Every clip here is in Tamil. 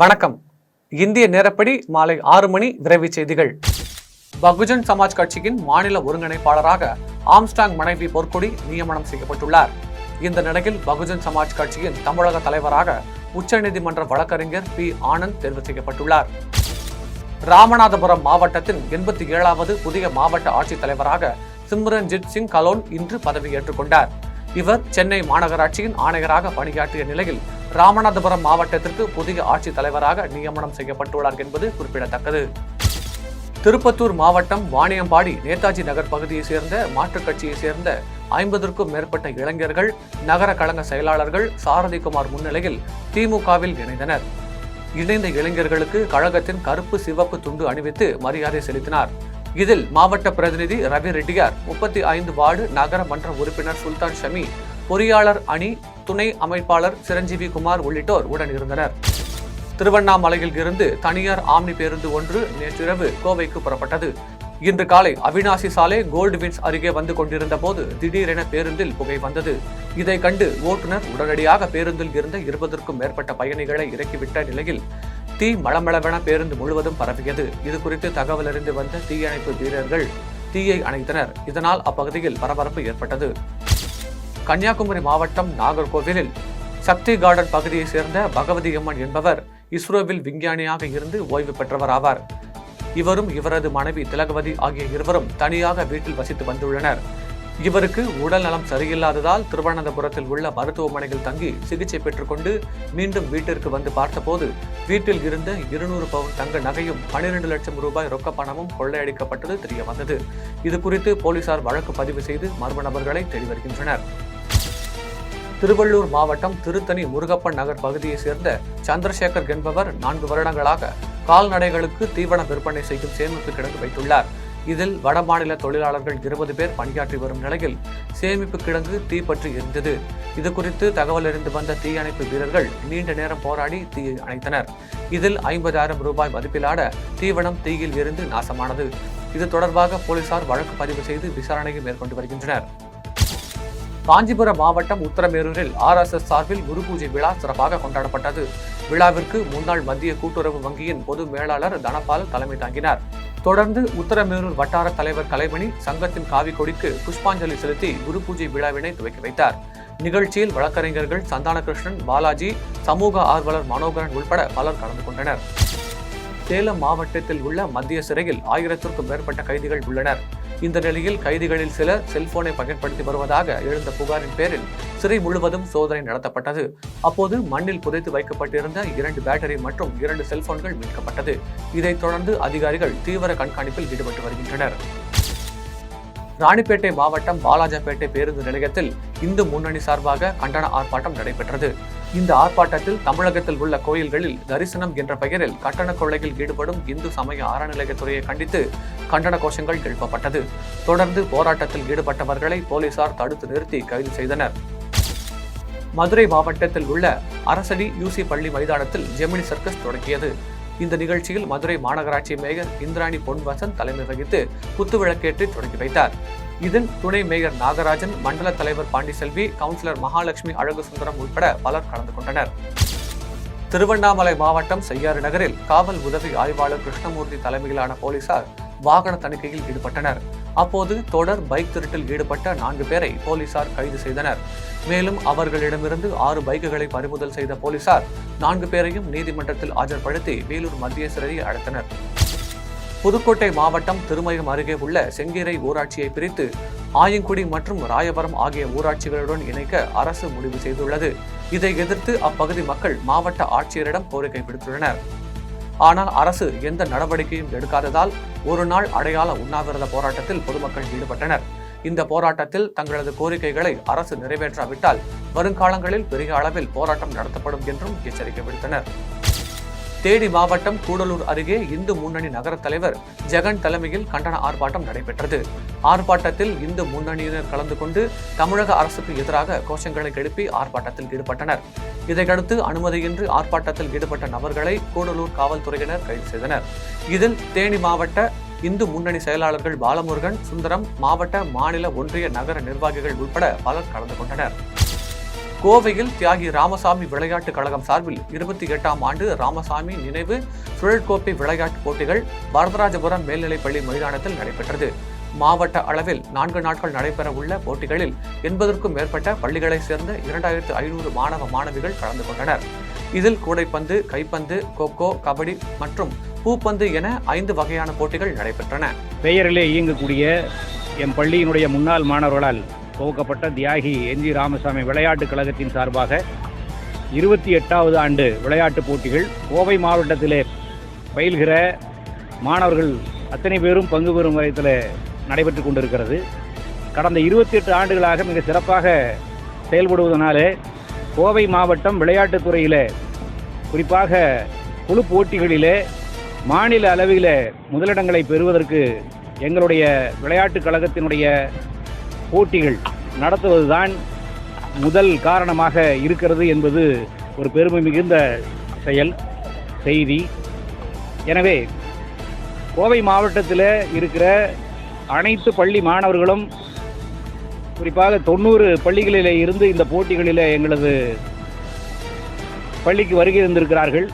வணக்கம். இந்திய நேரப்படி மாலை 6 மணி விரைவு செய்திகள். பகுஜன் சமாஜ் கட்சியின் மாநில ஒருங்கிணைப்பாளராக ஆம்ஸ்டாங் மனைவி பொற்கொடி நியமனம் செய்யப்பட்டுள்ளார். இந்த நிலையில் பகுஜன் சமாஜ் கட்சியின் தமிழக தலைவராக உச்சநீதிமன்ற வழக்கறிஞர் பி. ஆனந்த் தேர்வு செய்யப்பட்டுள்ளார். ராமநாதபுரம் மாவட்டத்தின் 87வது புதிய மாவட்ட ஆட்சித்தலைவராக சிம்ரன்ஜித் சிங் கலோன் இன்று பதவியேற்றுக் கொண்டார். இவர் சென்னை மாநகராட்சியின் ஆணையராக பணியாற்றிய நிலையில் ராமநாதபுரம் மாவட்டத்திற்கு புதிய ஆட்சித் தலைவராக நியமனம் செய்யப்பட்டுள்ளார் என்பது குறிப்பிடத்தக்கது. திருப்பத்தூர் மாவட்டம் வாணியம்பாடி நேதாஜி நகர் பகுதியைச் சேர்ந்த மாற்றுக் கட்சியைச் சேர்ந்த 50க்கும் மேற்பட்ட இளைஞர்கள் நகர கழக செயலாளர்கள் சாரதிகுமார் முன்னிலையில் திமுகவில் இணைந்தனர். இணைந்த இளைஞர்களுக்கு கழகத்தின் கருப்பு சிவப்பு துண்டு அணிவித்து மரியாதை செலுத்தினார். இதில் மாவட்ட பிரதிநிதி ரவி ரெட்டியார், 35 வார்டு நகர மன்ற உறுப்பினர் சுல்தான் ஷமி, பொறியாளர் அணி துணை அமைப்பாளர் சிரஞ்சீவி குமார் உள்ளிட்டோர் உடன் இருந்தனர். திருவண்ணாமலையில் இருந்து தனியார் ஆம்னி பேருந்து ஒன்று நேற்றிரவு கோவைக்கு புறப்பட்டது. இன்று காலை அவினாசி சாலை கோல்டு வின்ஸ் அருகே வந்து கொண்டிருந்த போது திடீரென பேருந்தில் புகை வந்தது. இதை கண்டு ஓட்டுநர் உடனடியாக பேருந்தில் இருந்த 20க்கும் மேற்பட்ட பயணிகளை இறக்கிவிட்ட நிலையில் தீ மளமளவென பேருந்து முழுவதும் பரவியது. இது குறித்து தகவல் அறிந்து வந்த தீயணைப்பு வீரர்கள் தீயை அணைத்தனர். இதனால் அப்பகுதியில் பரபரப்பு ஏற்பட்டது. கன்னியாகுமரி மாவட்டம் நாகர்கோவிலில் சக்தி கார்டன் பகுதியைச் சேர்ந்த பகவதி அம்மன் என்பவர் இஸ்ரோவில் விஞ்ஞானியாக இருந்து ஓய்வு பெற்றவர் ஆவார். இவரும் இவரது மனைவி திலகவதி ஆகிய இருவரும் தனியாக வீட்டில் வசித்து வந்துள்ளனர். இவருக்கு உடல் நலம் சரியில்லாததால் திருவனந்தபுரத்தில் உள்ள மருத்துவமனையில் தங்கி சிகிச்சை பெற்றுக்கொண்டு மீண்டும் வீட்டிற்கு வந்து பார்த்தபோது வீட்டில் இருந்த 200 பவுன் தங்க நகையும் 12 லட்சம் ரூபாய் ரொக்க பணமும் கொள்ளையடிக்கப்பட்டது தெரிய வந்தது. இது குறித்து போலீசார் வழக்கு பதிவு செய்து மர்ம நபர்களை தேடி வருகின்றனர். திருவள்ளூர் மாவட்டம் திருத்தணி முருகப்பன் நகர் பகுதியைச் சேர்ந்த சந்திரசேகர் என்பவர் 4 வருடங்களாக கால்நடைகளுக்கு தீவன விற்பனை செய்யும் சேமிப்பு கிடங்கு வைத்துள்ளார். இதில் வடமாநில தொழிலாளர்கள் 20 பேர் பணியாற்றி வரும் நிலையில் சேமிப்பு கிடங்கு தீப்பற்றி எரிந்தது. இது குறித்து தகவல் அறிந்து வந்த தீயணைப்பு வீரர்கள் நீண்ட நேரம் போராடி தீயை அணைத்தனர். இதில் 50,000 ரூபாய் மதிப்பிலான தீவனம் தீயில் எரிந்து நாசமானது. இது தொடர்பாக போலீசார் வழக்கு பதிவு செய்து விசாரணையை மேற்கொண்டு வருகின்றனர். காஞ்சிபுரம் மாவட்டம் உத்தரமேரூரில் RSS சார்பில் குரு பூஜை விழா சிறப்பாக கொண்டாடப்பட்டது. விழாவிற்கு முன்னாள் மத்திய கூட்டுறவு வங்கியின் பொது மேலாளர் தனபால் தலைமை தாங்கினார். தொடர்ந்து உத்தரமேரூர் வட்டார தலைவர் கலைமணி சங்கத்தின் காவி கொடிக்கு புஷ்பாஞ்சலி செலுத்தி குரு பூஜை விழாவினை துவக்கி வைத்தார். நிகழ்ச்சியில் வழக்கறிஞர்கள் சந்தானகிருஷ்ணன், பாலாஜி, சமூக ஆர்வலர் மனோகரன் உள்பட பலர் கலந்து கொண்டனர். சேலம் மாவட்டத்தில் உள்ள மத்திய சிறையில் 1000க்கும் மேற்பட்ட கைதிகள் உள்ளனர். இந்த நிலையில் கைதிகளில் சிலர் செல்போனை பயன்படுத்தி வருவதாக எழுந்த புகாரின் பேரில் சிறை முழுவதும் சோதனை நடத்தப்பட்டது. அப்போது மண்ணில் புதைத்து வைக்கப்பட்டிருந்த 2 பேட்டரி மற்றும் 2 செல்போன்கள் மீட்கப்பட்டது. இதைத் தொடர்ந்து அதிகாரிகள் தீவிர கண்காணிப்பில் ஈடுபட்டு வருகின்றனர். ராணிப்பேட்டை மாவட்டம் வாலாஜாபேட்டை பேருந்து நிலையத்தில் இந்து முன்னணி சார்பாக கண்டன ஆர்ப்பாட்டம் நடைபெற்றது. இந்த ஆர்ப்பாட்டத்தில் தமிழகத்தில் உள்ள கோயில்களில் தரிசனம் என்ற பெயரில் கட்டண கொள்ளையில் ஈடுபடும் இந்து சமய அறநிலையத்துறையை கண்டித்து கண்டன கோஷங்கள் எழுப்பப்பட்டது. தொடர்ந்து போராட்டத்தில் ஈடுபட்டவர்களை போலீசார் தடுத்து நிறுத்தி கைது செய்தனர். மதுரை மாவட்டத்தில் உள்ள அரசடி UC பள்ளி மைதானத்தில் ஜெமினி சர்க்கஸ் தொடங்கியது. இந்த நிகழ்ச்சியில் மதுரை மாநகராட்சி மேயர் இந்திராணி பொன்வசன் தலைமை வகித்து குத்துவிளக்கேற்றி தொடங்கி வைத்தார். இதில் துணை மேயர் நாகராஜன், மண்டல தலைவர் பாண்டிசெல்வி, கவுன்சிலர் மகாலட்சுமி அழகு சுந்தரம் உட்பட பலர் கலந்து கொண்டனர். திருவண்ணாமலை மாவட்டம் செய்யாறு நகரில் காவல் உதவி ஆய்வாளர் கிருஷ்ணமூர்த்தி தலைமையிலான போலீசார் வாகன தணிக்கையில் ஈடுபட்டனர். அப்போது தொடர் பைக் திருட்டில் ஈடுபட்ட 4 பேரை போலீசார் கைது செய்தனர். மேலும் அவர்களிடமிருந்து 6 பைக்குகளை பறிமுதல் செய்த போலீசார் 4 பேரையும் நீதிமன்றத்தில் ஆஜர்படுத்தி வேலூர் மத்திய சிறையில் அடைத்தனர். புதுக்கோட்டை மாவட்டம் திருமயம் அருகே உள்ள செங்கீரை ஊராட்சியை பிரித்து ஆயங்குடி மற்றும் ராயபுரம் ஆகிய ஊராட்சிகளுடன் இணைக்க அரசு முடிவு செய்துள்ளது. இதை எதிர்த்து அப்பகுதி மக்கள் மாவட்ட ஆட்சியரிடம் கோரிக்கை விடுத்துள்ளனர். ஆனால் அரசு எந்த நடவடிக்கையும் எடுக்காததால் ஒரு நாள் அடையாள உண்ணாவிரத போராட்டத்தில் பொதுமக்கள் ஈடுபட்டனர். இந்த போராட்டத்தில் தங்களது கோரிக்கைகளை அரசு நிறைவேற்றாவிட்டால் வருங்காலங்களில் பெரிய அளவில் போராட்டம் நடத்தப்படும் என்றும் எச்சரிக்கை விடுத்தனர். தேனி மாவட்டம் கூடலூர் அருகே இந்து முன்னணி நகர தலைவர் ஜெகன் தலைமையில் கண்டன ஆர்ப்பாட்டம் நடைபெற்றது. ஆர்ப்பாட்டத்தில் இந்து முன்னணியினர் கலந்து கொண்டு தமிழக அரசுக்கு எதிராக கோஷங்களை எழுப்பி ஆர்ப்பாட்டத்தில் ஈடுபட்டனர். இதையடுத்து அனுமதியின்றி ஆர்ப்பாட்டத்தில் ஈடுபட்ட நபர்களை கூடலூர் காவல்துறையினர் கைது செய்தனர். இதில் தேனி மாவட்ட இந்து முன்னணி செயலாளர்கள் பாலமுருகன், சுந்தரம், மாவட்ட, மாநில, ஒன்றிய, நகர நிர்வாகிகள் உட்பட பலர் கலந்து கொண்டனர். கோவையில் தியாகி ராமசாமி விளையாட்டுக் கழகம் சார்பில் 28ஆம் ஆண்டு ராமசாமி நினைவு சுழற்கோப்பை விளையாட்டுப் போட்டிகள் வரதராஜபுரம் மேல்நிலைப்பள்ளி மைதானத்தில் நடைபெற்றது. மாவட்ட அளவில் 4 நாட்கள் நடைபெற உள்ள போட்டிகளில் 80க்கும் மேற்பட்ட பள்ளிகளைச் சேர்ந்த 2500 மாணவ மாணவிகள் கலந்து கொண்டனர். இதில் கூடைப்பந்து, கைப்பந்து, கொக்கோ, கபடி மற்றும் பூப்பந்து என 5 வகையான போட்டிகள் நடைபெற்றன. பெயரிலே இயங்கக்கூடிய எம் பள்ளியினுடைய முன்னாள் மாணவர்களால் துவக்கப்பட்ட தியாகி என்ஜி ராமசாமி விளையாட்டுக் கழகத்தின் சார்பாக 28வது ஆண்டு விளையாட்டுப் போட்டிகள் கோவை மாவட்டத்திலே பயில்கிற மாணவர்கள் அத்தனை பேரும் பங்கு பெறும் வகையில் நடைபெற்று கொண்டிருக்கிறது. கடந்த 28 ஆண்டுகளாக மிக சிறப்பாக செயல்படுவதனாலே கோவை மாவட்டம் விளையாட்டுத் துறையில் குறிப்பாக குழு போட்டிகளிலே மாநில அளவில் முதலிடங்களை பெறுவதற்கு எங்களுடைய விளையாட்டுக் கழகத்தினுடைய போட்டிகள் நடத்துவதுதான் முதல் காரணமாக இருக்கிறது என்பது ஒரு பெருமை மிகுந்த செய்தி. எனவே கோவை மாவட்டத்தில் இருக்கிற அனைத்து பள்ளி மாணவர்களும் குறிப்பாக 90 பள்ளிகளிலே இருந்து இந்த போட்டிகளில் எங்களது பள்ளிக்கு வருகை தந்திருக்கிறார்கள்.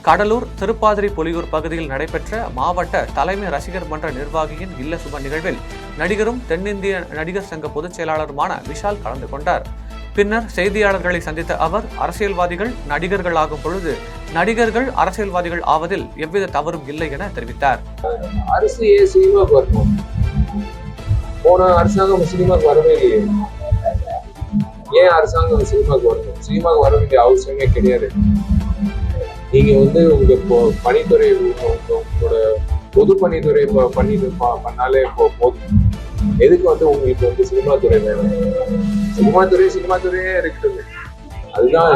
கடலூர் திருப்பாதிரி பொலியூர் பகுதியில் நடைபெற்ற மாவட்ட தலைமை ரசிகர் மன்ற நிர்வாகியின் இல்ல சுப நிகழ்வில் நடிகரும் தென்னிந்திய நடிகர் சங்க பொதுச் செயலாளருமான விஷால் கலந்து கொண்டார். பின்னர் செய்தியாளர்களை சந்தித்த அவர், அரசியல்வாதிகள் நடிகர்கள் ஆகும் பொழுது நடிகர்கள் அரசியல்வாதிகள் ஆவதில் எவ்வித தவறும் இல்லை என தெரிவித்தார். அரசாங்கம் சினிமாக்கு வரவே இல்லையே, ஏன் அரசாங்கம் சினிமாக்கு வரணும்? சினிமாக்கு வர வேண்டிய அவசியமே கிடையாது. நீங்க உங்க பணித்துறை, உங்களோட பொது பணித்துறை பண்ணாலே போதும். எதுக்கு உங்களுக்கு சினிமா துறை வேணும்? சினிமா துறையே இருக்குது. அதுதான்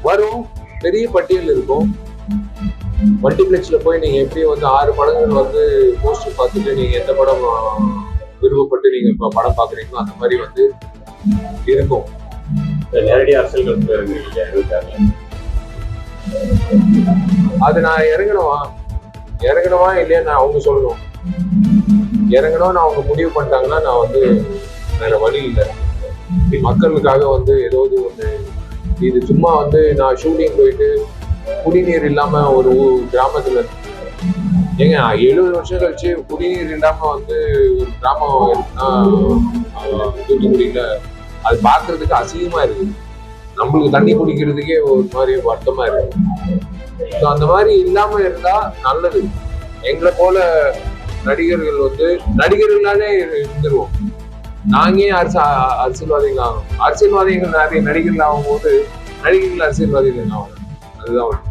வரும். பெரிய பட்டியல் இருக்கும். மல்டிபிளெக்ஸ்ல போய் நீங்க எப்படி 6 படங்கள் போஸ்டர் பார்த்துட்டு நீங்க எந்த படம் விருப்பப்பட்டு நீங்க படம் பாக்குறீங்களோ அந்த மாதிரி இருக்கும். நேரடி அரசியல் அது நான் இறங்கணுமா இல்லையா நான் அவங்க சொல்லணும். இறங்கணும்னு அவங்க முடிவு பண்ணிட்டாங்கன்னா நான் வேற வழி இல்லை. மக்களுக்காக ஏதாவது இது சும்மா நான் ஷூட்டிங் போயிட்டு குடிநீர் இல்லாம ஒரு கிராமத்துல ஏங்க 70 வருஷம் கழிச்சு குடிநீர் இல்லாம ஒரு கிராமம் தூத்துக்குடியில அது பாக்குறதுக்கு அசிங்கமா இருக்கு. நம்மளுக்கு தண்ணி குடிக்கிறதுக்கே ஒரு மாதிரி வருத்தமா இருக்கு. அந்த மாதிரி இல்லாம இருந்தா நல்லது. எங்களை போல நடிகர்கள் நடிகர்களாலே இருந்துருவோம். நாங்க அரசியல்வாதிகள் ஆகும். அரசியல்வாதிகள் நிறைய நடிகர்கள் ஆகும்போது நடிகர்கள் அரசியல்வாதிகள் ஆகும். அதுதான்.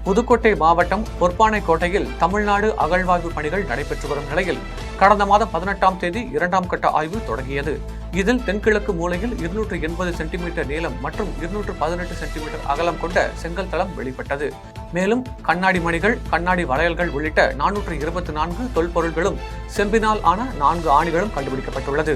புதுக்கோட்டை மாவட்டம் பொற்பானைக்கோட்டையில் தமிழ்நாடு அகழ்வாய்வு பணிகள் நடைபெற்று வரும் நிலையில் கடந்த மாதம் 18ஆம் தேதி 2ஆம் கட்ட ஆய்வு தொடங்கியது. இதில் தென்கிழக்கு மூலையில் 280 சென்டிமீட்டர் நீளம் மற்றும் 218 சென்டிமீட்டர் அகலம் கொண்ட செங்கல் தளம் வெளிப்பட்டது. மேலும் கண்ணாடி மணிகள், கண்ணாடி வளையல்கள் உள்ளிட்ட 424 தொல்பொருள்களும் செம்பினால் ஆன 4 ஆணிகளும் கண்டுபிடிக்கப்பட்டுள்ளது.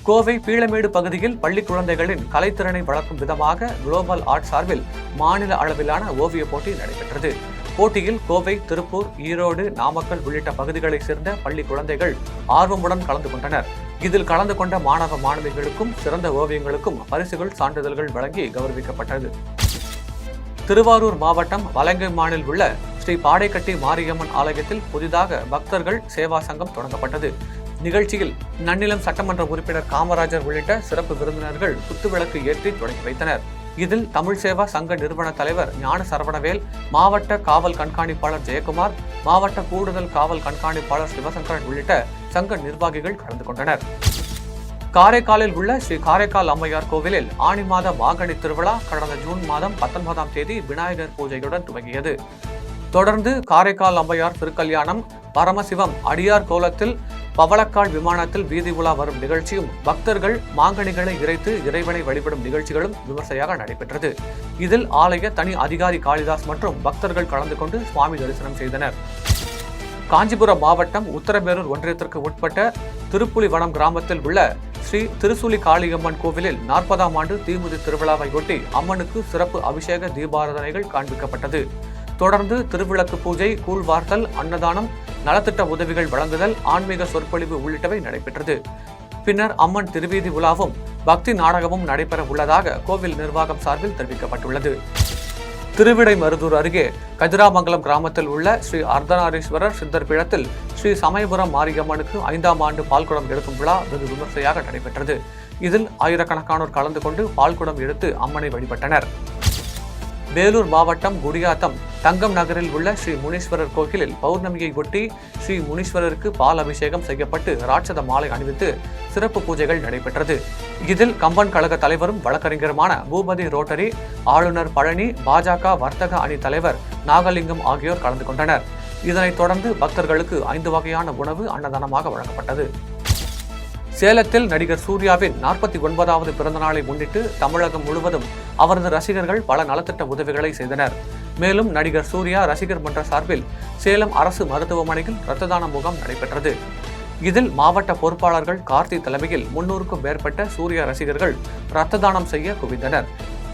கோவை பீளமேடு பகுதியில் பள்ளி குழந்தைகளின் கலைத்திறனை வளர்க்கும் விதமாக குளோபல் ஆர்ட் சார்பில் மாநில அளவிலான ஓவிய போட்டி நடைபெற்றது. போட்டியில் கோவை, திருப்பூர், ஈரோடு, நாமக்கல் உள்ளிட்ட பகுதிகளைச் சேர்ந்த பள்ளி குழந்தைகள் ஆர்வமுடன் கலந்து கொண்டனர். இதில் கலந்து கொண்ட மாணவ மாணவிகளுக்கும் சிறந்த ஓவியங்களுக்கும் பரிசுகள், சான்றிதழ்கள் வழங்கி கௌரவிக்கப்பட்டது. திருவாரூர் மாவட்டம் வலங்கைமானில் உள்ள ஸ்ரீ பாடைக்கட்டி மாரியம்மன் ஆலயத்தில் புதிதாக பக்தர்கள் சேவா சங்கம் தொடங்கப்பட்டது. நிகழ்ச்சியில் நன்னிலம் சட்டமன்ற உறுப்பினர் காமராஜர் உள்ளிட்ட சிறப்பு விருந்தினர்கள் குத்துவிளக்கு ஏற்றி தொடங்கி வைத்தனர். இதில் தமிழ் சேவா சங்க நிறுவன தலைவர் ஞான சரவணவேல், மாவட்ட காவல் கண்காணிப்பாளர் ஜெயக்குமார், மாவட்ட கூடுதல் காவல் கண்காணிப்பாளர் சிவசங்கரன் உள்ளிட்ட சங்க நிர்வாகிகள் கலந்து கொண்டனர். காரைக்காலில் உள்ள ஸ்ரீ காரைக்கால் அம்மையார் கோவிலில் ஆனி மாத மாங்கனி திருவிழா கடந்த ஜூன் மாதம் 19ஆம் தேதி விநாயகர் பூஜையுடன் துவங்கியது. தொடர்ந்து காரைக்கால் அம்மையார் திருக்கல்யாணம், பரமசிவம் அடியார் கோலத்தில் பவளக்கால் விமானத்தில் வீதி உலா வரும் நிகழ்ச்சியும், பக்தர்கள் மாங்கனிகளை இறைத்து இறைவனை வழிபடும் நிகழ்ச்சிகளும் விமர்சையாக நடைபெற்றது. இதில் ஆலய தனி அதிகாரி காளிதாஸ் மற்றும் பக்தர்கள் கலந்து கொண்டு சுவாமி தரிசனம் செய்தனர். காஞ்சிபுரம் மாவட்டம் உத்தரமேரூர் ஒன்றியத்திற்கு உட்பட்ட திருப்புலிவனம் கிராமத்தில் உள்ள ஸ்ரீ திருசூலி காளியம்மன் கோவிலில் 40ஆம் ஆண்டு தீமிதி திருவிழாவை ஒட்டி அம்மனுக்கு சிறப்பு அபிஷேக தீபாராதனைகள் காண்பிக்கப்பட்டது. தொடர்ந்து திருவிளக்கு பூஜை, கூழ்வார்த்தல், அன்னதானம், நலத்திட்ட உதவிகள் வழங்குதல், ஆன்மீக சொற்பொழிவு உள்ளிட்டவை நடைபெற்றது. பின்னர் அம்மன் திருவீதி உலாவும் பக்தி நாடகமும் நடைபெற உள்ளதாக கோவில் நிர்வாகம் சார்பில் தெரிவிக்கப்பட்டுள்ளது. திருவிடைமருதூர் அருகே கதிராமங்கலம் கிராமத்தில் உள்ள ஸ்ரீ அர்த்தநாரீஸ்வரர் சித்தர் பீடத்தில் ஸ்ரீ சமயபுரம் மாரியம்மனுக்கு 5ஆம் ஆண்டு பால்குடம் எடுக்கும் விழா வெகு விமர்சையாக நடைபெற்றது. இதில் ஆயிரக்கணக்கானோர் கலந்து கொண்டு பால்குடம் எடுத்து அம்மனை வழிபட்டனர். வேலூர் மாவட்டம் குடியாத்தம் தங்கம் நகரில் உள்ள ஸ்ரீ முனீஸ்வரர் கோயிலில் பௌர்ணமியை ஒட்டி ஸ்ரீ முனீஸ்வரருக்கு பால் அபிஷேகம் செய்யப்பட்டு ராட்சத மாலை அணிவித்து சிறப்பு பூஜைகள் நடைபெற்றது. இதில் கம்பன் கழக தலைவரும் வழக்கறிஞருமான பூபதி ரோட்டரி, ஆளுநர் பழனி, பாஜக வர்த்தக அணி தலைவர் நாகலிங்கம் ஆகியோர் கலந்து கொண்டனர். இதனைத் தொடர்ந்து பக்தர்களுக்கு 5 வகையான உணவு அன்னதானமாக வழங்கப்பட்டது. சேலத்தில் நடிகர் சூர்யாவின் 49வது பிறந்தநாளை முன்னிட்டு தமிழகம் முழுவதும் அவரது ரசிகர்கள் பல நலத்திட்ட உதவிகளை செய்தனர். மேலும் நடிகர் சூர்யா ரசிகர் மன்ற சார்பில் சேலம் அரசு மருத்துவமனையில் இரத்த தான முகாம் நடைபெற்றது. இதில் மாவட்ட பொறுப்பாளர்கள் கார்த்தி தலைமையில் 300க்கும் மேற்பட்ட சூர்யா ரசிகர்கள் இரத்த தானம் செய்ய குவிந்தனர்.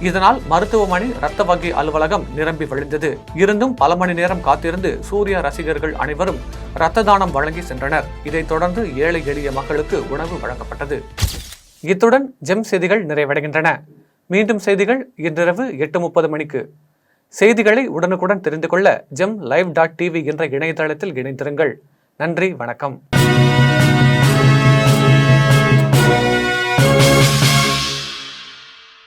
இதனால் மருத்துவமனை இரத்த வங்கி அலுவலகம் நிரம்பி வழிந்தது. இருந்தும் பல மணி நேரம் காத்திருந்து சூர்யா ரசிகர்கள் அனைவரும் இரத்த தானம் வழங்கி சென்றனர். இதைத் தொடர்ந்து ஏழை எளிய மக்களுக்கு உணவு வழங்கப்பட்டது. இத்துடன் ஜெம் செய்திகள் நிறைவடைகின்றன. மீண்டும் செய்திகள் இன்றிரவு 8:30 மணிக்கு. செய்திகளை உடனுக்குடன் தெரிந்து கொள்ள GemLive.tv என்ற இணையதளத்தில் இணைந்திருங்கள். நன்றி, வணக்கம்.